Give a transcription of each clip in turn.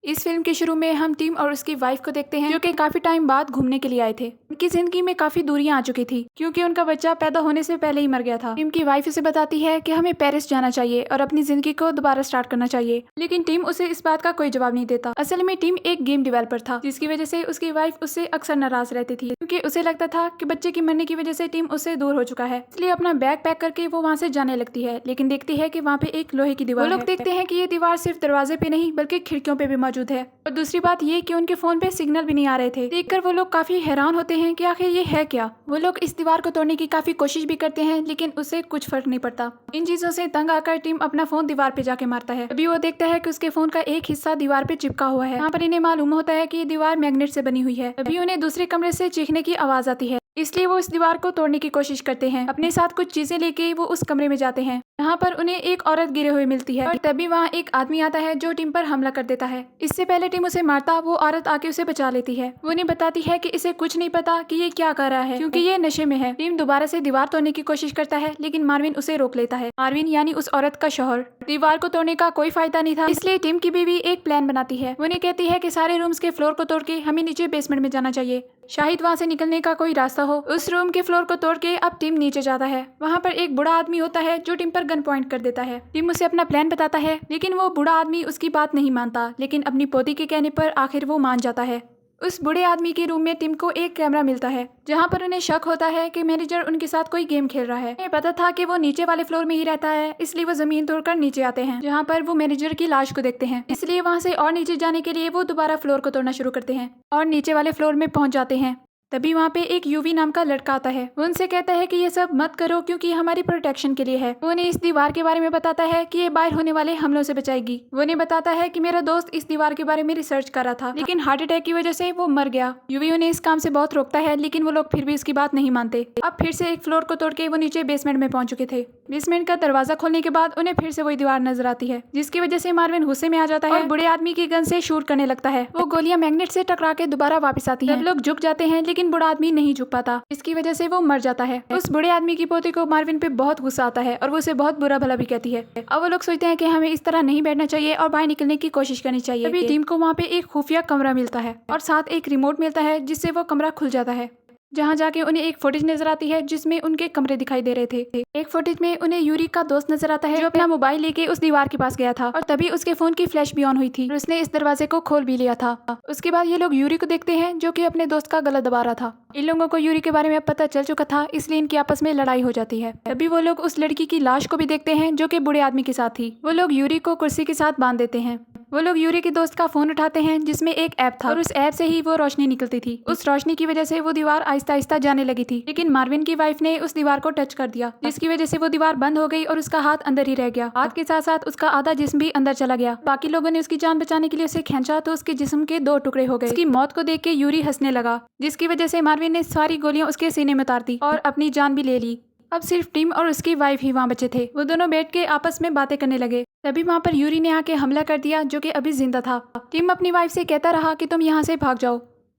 इस फिल्म के शुरू में हम टिम और उसकी वाइफ को देखते हैं जो कि काफी टाइम बाद घूमने के लिए आए थे। उनकी जिंदगी में काफी दूरियां आ चुकी थी क्योंकि उनका बच्चा पैदा होने से पहले ही मर गया था। टिम की वाइफ उसे बताती है कि हमें पेरिस जाना चाहिए और अपनी जिंदगी को दोबारा स्टार्ट करना चाहिए, लेकिन टिम उसे इस बात का कोई जवाब नहीं देता। असल में टिम एक गेम डेवलपर था जिसकी वजह से उसकी वाइफ उससे अक्सर नाराज रहती थी क्योंकि उसे लगता था कि बच्चे की मरने की वजह से टिम उससे दूर हो चुका है। इसलिए अपना बैग पैक करके वो वहाँ से जाने लगती है, लेकिन देखती है कि वहाँ पे एक लोहे की दीवार है। लोग देखते हैं कि ये दीवार सिर्फ दरवाजे पे नहीं बल्कि खिड़कियों पे भी मौजूद है। और दूसरी बात ये कि उनके फोन पे सिग्नल भी नहीं आ रहे थे। देखकर वो लोग काफी हैरान होते हैं कि आखिर ये है क्या। वो लोग इस दीवार को तोड़ने की काफी कोशिश भी करते हैं लेकिन उससे कुछ फर्क नहीं पड़ता। इन चीजों से तंग आकर टिम अपना फोन दीवार पे जाके मारता है। अभी वो देखता है कि उसके फोन का एक हिस्सा दीवार पे चिपका हुआ है। यहाँ पर इन्हें मालूम होता है कि ये दीवार मैग्नेट से बनी हुई है। अभी उन्हें दूसरे कमरे से चीखने की आवाज आती है, इसलिए वो इस दीवार को तोड़ने की कोशिश करते हैं। अपने साथ कुछ चीजें लेके वो उस कमरे में जाते हैं। यहाँ पर उन्हें एक औरत गिरे हुए मिलती है और तभी वहाँ एक आदमी आता है जो टिम पर हमला कर देता है। इससे पहले टिम उसे मारता वो औरत आके उसे बचा लेती है। वो उन्हें बताती है कि इसे कुछ नहीं पता कि ये क्या कर रहा है क्योंकि ये नशे में है। टिम दोबारा से दीवार तोड़ने की कोशिश करता है लेकिन मार्विन उसे रोक लेता है। मार्विन यानी उस औरत का शौहर। दीवार को तोड़ने का कोई फायदा नहीं था, इसलिए टिम की बीवी एक प्लान बनाती है। वो उन्हें कहती है कि सारे रूम्स के फ्लोर को तोड़ के हमें नीचे बेसमेंट में जाना चाहिए, शायद वहाँ से निकलने का कोई रास्ता हो। उस रूम के फ्लोर को तोड़ के अब टिम नीचे जाता है। वहाँ पर एक बूढ़ा आदमी होता है जो टिम पर गन पॉइंट कर देता है। टिम उसे अपना प्लान बताता है लेकिन वो बूढ़ा आदमी उसकी बात नहीं मानता, लेकिन अपनी पोती के कहने पर आखिर वो मान जाता है। उस बूढ़े आदमी के रूम में टिम को एक कैमरा मिलता है जहाँ पर उन्हें शक होता है कि मैनेजर उनके साथ कोई गेम खेल रहा है। उन्हें पता था कि वो नीचे वाले फ्लोर में ही रहता है, इसलिए वो जमीन तोड़कर नीचे आते हैं जहाँ पर वो मैनेजर की लाश को देखते हैं। इसलिए वहाँ से और नीचे जाने के लिए वो दोबारा फ्लोर को तोड़ना शुरू करते हैं और नीचे वाले फ्लोर में पहुंच जाते हैं। तभी वहाँ पे एक यूवी नाम का लड़का आता है। वो उनसे कहता है कि ये सब मत करो क्योंकि हमारी प्रोटेक्शन के लिए है। वो उन्हें इस दीवार के बारे में बताता है कि ये बाहर होने वाले हमलों से बचाएगी। वो उन्हें बताता है कि मेरा दोस्त इस दीवार के बारे में रिसर्च कर रहा था लेकिन हार्ट अटैक की वजह से वो मर गया। यूवी उन्हें इस काम से बहुत रोकता है लेकिन वो लोग फिर भी उसकी बात नहीं मानते। अब फिर से एक फ्लोर को तोड़ के वो नीचे बेसमेंट में पहुंच चुके थे। बेसमेंट का दरवाजा खोलने के बाद उन्हें फिर से वही दीवार नजर आती है जिसकी वजह से मार्विन गुस्से में आ जाता है और बूढ़े आदमी की गन से शूट करने लगता है। वो गोलियां मैग्नेट से टकरा के दोबारा वापस आती हैं। सब लोग झुक जाते हैं लेकिन बूढ़ा आदमी नहीं झुक पाता, इसकी वजह से वो मर जाता है। उस बूढ़े आदमी की पोती को मार्विन पे बहुत गुस्सा आता है और वो उसे बहुत बुरा भला भी कहती है। अब वो लोग सोचते हैं कि हमें इस तरह नहीं बैठना चाहिए और बाहर निकलने की कोशिश करनी चाहिए। अभी टीम को वहाँ पे एक खुफिया कमरा मिलता है और साथ एक रिमोट मिलता है जिससे वो कमरा खुल जाता है। जहाँ जाके उन्हें एक फुटेज नजर आती है जिसमें उनके कमरे दिखाई दे रहे थे। एक फुटेज में उन्हें यूरी का दोस्त नजर आता है जो अपना मोबाइल लेके उस दीवार के पास गया था और तभी उसके फोन की फ्लैश भी ऑन हुई थी और उसने इस दरवाजे को खोल भी लिया था। उसके बाद ये लोग यूरी को देखते हैं जो कि अपने दोस्त का गला दबा रहा था। इन लोगों को यूरी के बारे में पता चल चुका था, इसलिए इनकी आपस में लड़ाई हो जाती है। तभी वो लोग उस लड़की की लाश को भी देखते हैं जो कि बूढ़े आदमी के साथ थी। वो लोग यूरी को कुर्सी के साथ बांध देते हैं। वो लोग यूरी के दोस्त का फोन उठाते हैं जिसमें एक ऐप था और उस ऐप से ही वो रोशनी निकलती थी। उस रोशनी की वजह से वो दीवार आहिस्ता आहिस्ता जाने लगी थी, लेकिन मार्विन की वाइफ ने उस दीवार को टच कर दिया जिसकी वजह से वो दीवार बंद हो गई और उसका हाथ अंदर ही रह गया। हाथ के साथ साथ उसका आधा जिस्म भी अंदर चला गया। बाकी लोगों ने उसकी जान बचाने के लिए उसे खींचा तो उसके जिस्म के 2 टुकड़े हो गए। उसकी मौत को देख के यूरी हंसने लगा जिसकी वजह से मार्विन ने सारी गोलियां उसके सीने में उतार दी और अपनी जान भी ले ली। अब सिर्फ टिम और उसकी वाइफ ही वहाँ बचे थे। वो दोनों बैठ के आपस में बातें करने लगे। तभी वहाँ पर यूरी ने आके हमला कर दिया जो कि अभी जिंदा था। टिम अपनी वाइफ से कहता रहा कि तुम यहाँ से भाग जाओ,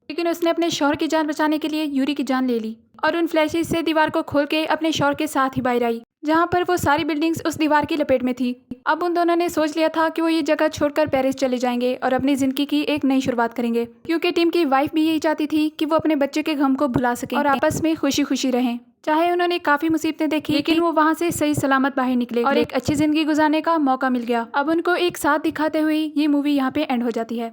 लेकिन उसने अपने शौहर की जान बचाने के लिए यूरी की जान ले ली और उन फ्लैशेस से दीवार को खोल के अपने शौहर के साथ ही बाहर आई जहाँ पर वो सारी बिल्डिंग्स उस दीवार की लपेट में थी। अब उन दोनों ने सोच लिया था कि वो ये जगह छोड़कर पेरिस चले जाएंगे और अपनी जिंदगी की एक नई शुरुआत करेंगे, क्योंकि टिम की वाइफ भी यही चाहती थी कि वो अपने बच्चे के गम को भुला सके और आपस में खुशी खुशी रहें। चाहे उन्होंने काफी मुसीबतें देखी लेकिन वो वहाँ से सही सलामत बाहर निकले और एक अच्छी जिंदगी गुजारने का मौका मिल गया। अब उनको एक साथ दिखाते हुए ये मूवी यहाँ पे एंड हो जाती है।